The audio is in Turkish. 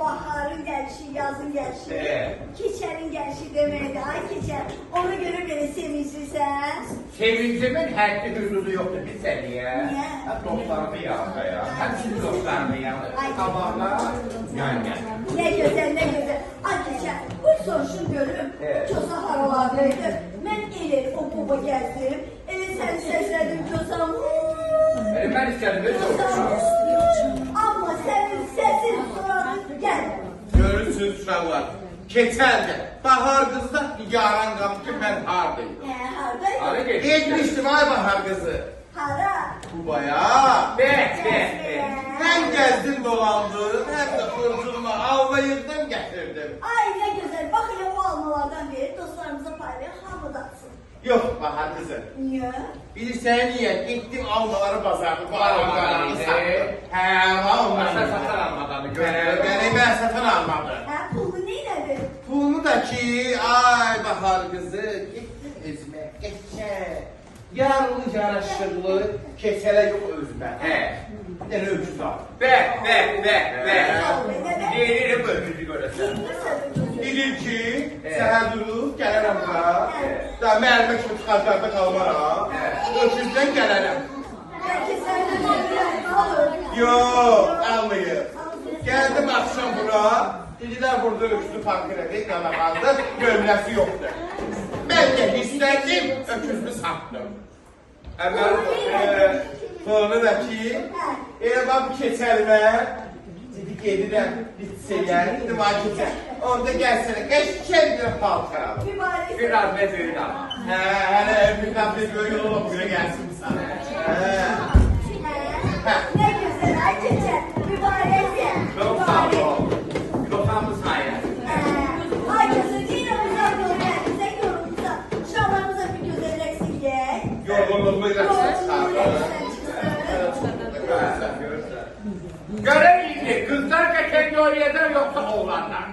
baharın gelişi, yazın gelişi, keçerin gelişi demekdir. Ay keçer, ona göre belə sevinclisən. Sevincimin həddi hüdudu yoxdur bir səniyə. Niyə? Dostlarımı yanında ya. Hepsini dostlarımı yanında. Qabağlar, yan. Ne güzel, ne güzel. Ay keçer, bu soruşun görüm. Kosa haralardaydı. Ben elə o baba gəzdim. Elə səni səslədim Kosam. Mən istədim, öz olsun. Amma sənin səsin soradı gəl. Görürsünüz uşaqlar, keçərdi. Bahar qızı da nigaran qaldı ki, mən hardayım. Haradaydın? Hara geçti? Etmişdim ay Bahar qızı. Hara? Kubaya. Be. Hem gezdim dolandım, hem de fırtınla alma yırdım getirdim. Ay ne güzel. Bak hele o almalardan biri dostlarımıza paylayın. Hamı datsın. Yok Bahar kızı. Niye? Bilirsen niye? Gittim almaları bazarda. Bu Almaları almalarını idi. sattım. He, almaları. Sen satın almadanı Beni ben satın almadım. Ha pulu neyle? Pulunu da ki, ay Bahar kızı, gittim özüme, geçe. Yarılı yaraşıklı, kesele yok özüme. He. Bir tane öküz al. Be. Yerini bölümünü görəsən. Dedim ki, səhər durub, gələrəm bura. Da müəllimə kimi çıxartlarda qalmaram. Öküzdən gələrəm. Belki senden bir alır. Yox, almayıb. Gəldim axşam bura. Dedilər burada öküzü park elədik, qanağandı, gömləsi yoxdur. Mən də hissəndim, öküzünü satdım. Sonra da ki, elə bax bu keçəlimə, dedi gedirəm, bitsəyə, dedim ay keçər. Orada gəlsənə, qəşkən bir paltar alım. Mübarek. Biraz ne böyük ama. Hə, hələ ömrümdən bir böyle olub, bura gəlsin sana. Ne güzel. Ay keçer. Mübareksin. Çok sağ ol. Yoxamız hayır. Ay kızım yine uzak yol kendinize yorulursa. Şalvarımıza bir güzel eksik ye. Yorğunluğumu ilə Görevliydi. Kızlar geçen oraya yoksa oğlanlar.